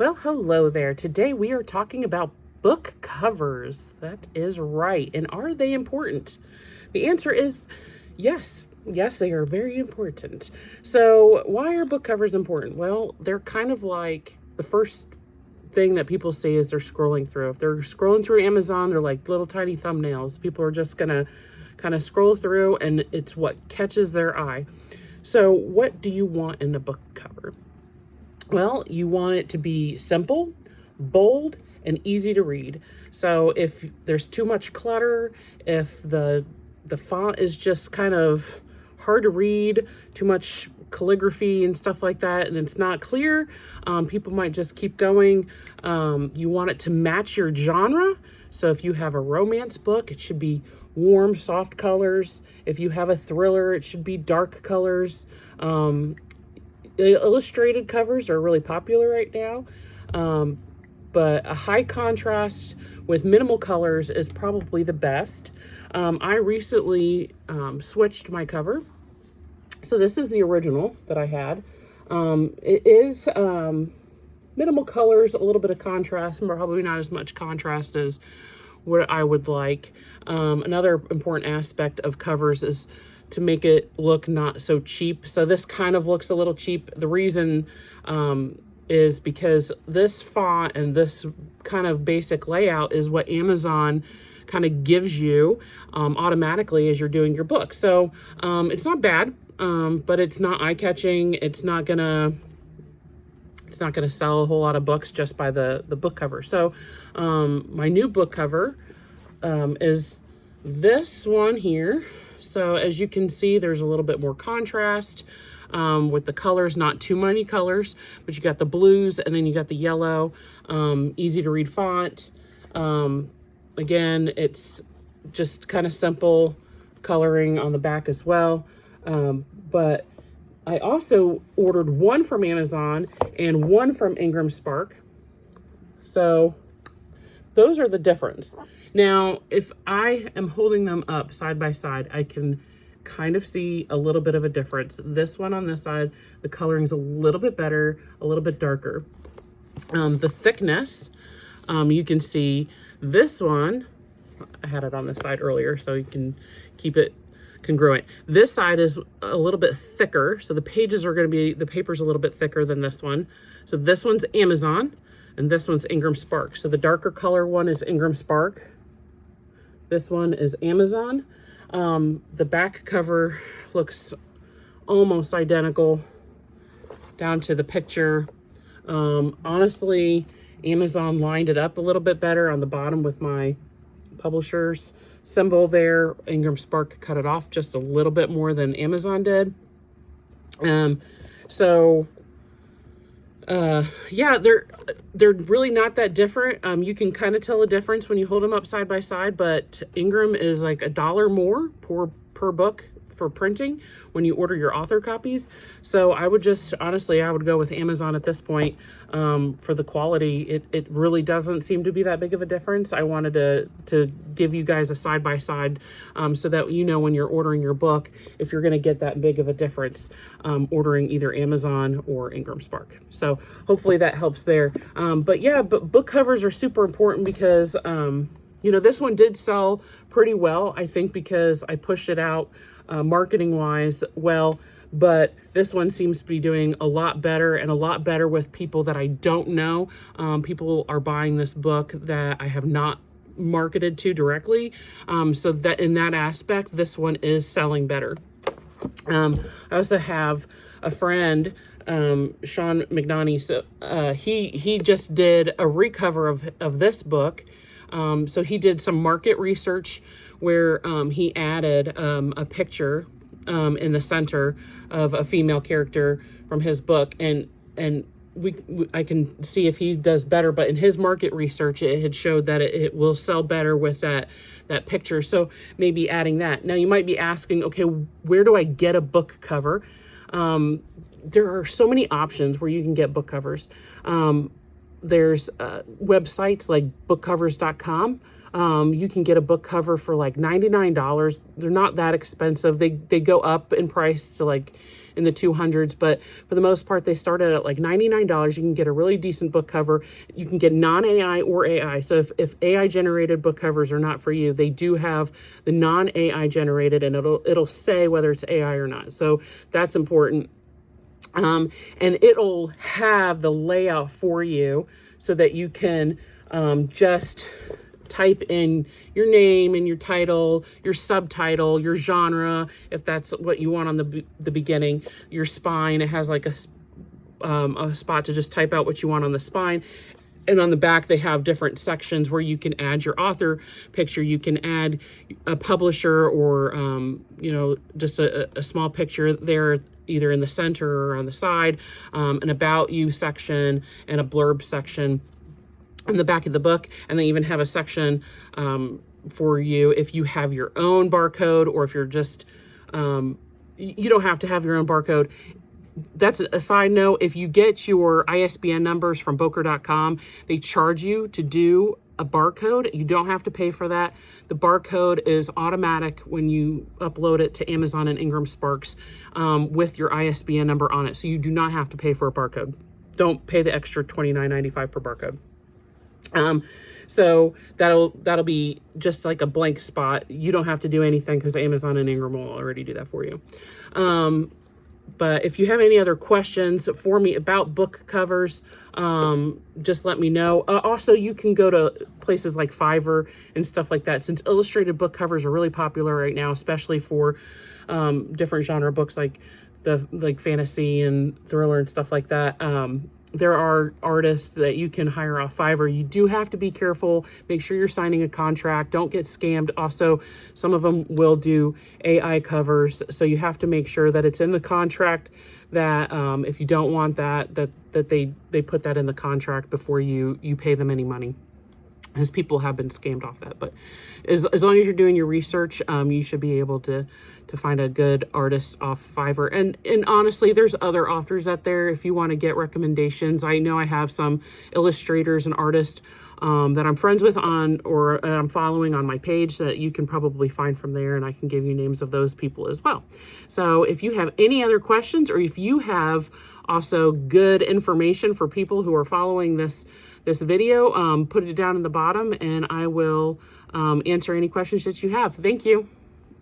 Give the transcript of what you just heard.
Well, hello there. Today we are talking about book covers. That is right. And are they important? The answer is yes. Yes, they are very important. So, why are book covers important? Well, they're kind of like the first thing that people see as they're scrolling through. If they're scrolling through Amazon, they're like little tiny thumbnails. People are just going to kind of scroll through, and it's what catches their eye. So, what do you want in a book cover? Well, you want it to be simple, bold, and easy to read. So if there's too much clutter, if the font is just kind of hard to read, too much calligraphy and stuff like that, and it's not clear, people might just keep going. You want it to match your genre. So if you have a romance book, it should be warm, soft colors. If you have a thriller, it should be dark colors. Illustrated covers are really popular right now, but a high contrast with minimal colors is probably the best. I recently switched my cover. So this is the original that I had. It is minimal colors, a little bit of contrast, and probably not as much contrast as what I would like. Another important aspect of covers is to make it look not so cheap. So this kind of looks a little cheap. The reason is because this font and this kind of basic layout is what Amazon kind of gives you automatically as you're doing your book. So it's not bad, but it's not eye-catching. It's not gonna sell a whole lot of books just by the book cover. So my new book cover is this one here. So as you can see, there's a little bit more contrast with the colors, not too many colors, but you got the blues and then you got the yellow, easy to read font. Again, it's just kind of simple coloring on the back as well. But I also ordered one from Amazon and one from Ingram Spark. So those are the difference. Now, if I am holding them up side by side, I can kind of see a little bit of a difference. This one on this side, the coloring's a little bit better, a little bit darker. The thickness, you can see this one, I had it on this side earlier, so you can keep it congruent. This side is a little bit thicker, so the paper's a little bit thicker than this one. So this one's Amazon, and this one's Ingram Spark. So the darker color one is Ingram Spark. This one is Amazon. The back cover looks almost identical down to the picture. Honestly, Amazon lined it up a little bit better on the bottom with my publisher's symbol there. Ingram Spark cut it off just a little bit more than Amazon did. Yeah, they're really not that different. You can kind of tell a difference when you hold them up side by side, but Ingram is like $1 more per book for printing when you order your author copies. So I would I would go with Amazon at this point for the quality. It really doesn't seem to be that big of a difference. I wanted to give you guys a side by side so that you know when you're ordering your book if you're going to get that big of a difference ordering either Amazon or Ingram Spark. So hopefully that helps there. But book covers are super important because this one did sell pretty well, I think, because I pushed it out marketing wise well, but this one seems to be doing a lot better and a lot better with people that I don't know. People are buying this book that I have not marketed to directly. So that in that aspect, this one is selling better. I also have a friend, Sean McNaughey. So he just did a recover of this book. So he did some market research where he added a picture in the center of a female character from his book, and I can see if he does better, but in his market research it had showed that it will sell better with that picture. So maybe adding that. Now you might be asking, okay, where do I get a book cover? There are so many options where you can get book covers. There's websites like bookcovers.com. You can get a book cover for like $99. They're not that expensive. They go up in price to like in the 200s, but for the most part, they started at like $99. You can get a really decent book cover. You can get non-AI or AI. So if AI generated book covers are not for you, they do have the non-AI generated, and it'll say whether it's AI or not. So that's important. And it'll have the layout for you so that you can just type in your name and your title, your subtitle, your genre, if that's what you want on the beginning, your spine. It has like a spot to just type out what you want on the spine. And on the back, they have different sections where you can add your author picture. You can add a publisher or, just a small picture there, either in the center or on the side, an about you section and a blurb section on the back of the book. And they even have a section for you if you have your own barcode, or if you're just, you don't have to have your own barcode. That's a side note. If you get your ISBN numbers from Bowker.com, they charge you to do a barcode. You don't have to pay for that. The barcode is automatic when you upload it to Amazon and Ingram Sparks with your ISBN number on it. So you do not have to pay for a barcode. Don't pay the extra $29.95 per barcode. So that'll be just like a blank spot. You don't have to do anything because Amazon and Ingram will already do that for you. But if you have any other questions for me about book covers, just let me know. Also, you can go to places like Fiverr and stuff like that, since illustrated book covers are really popular right now, especially for different genre books like fantasy and thriller and stuff like that. There are artists that you can hire off Fiverr. You do have to be careful. Make sure you're signing a contract. Don't get scammed. Also, some of them will do AI covers. So you have to make sure that it's in the contract, that if you don't want that they put that in the contract before you pay them any money, as people have been scammed off that. But as long as you're doing your research, you should be able to find a good artist off Fiverr. And honestly, there's other authors out there if you want to get recommendations. I know I have some illustrators and artists that I'm friends with or I'm following on my page that you can probably find from there, and I can give you names of those people as well. So if you have any other questions, or if you have also good information for people who are following this video, put it down in the bottom and I will answer any questions that you have. Thank you.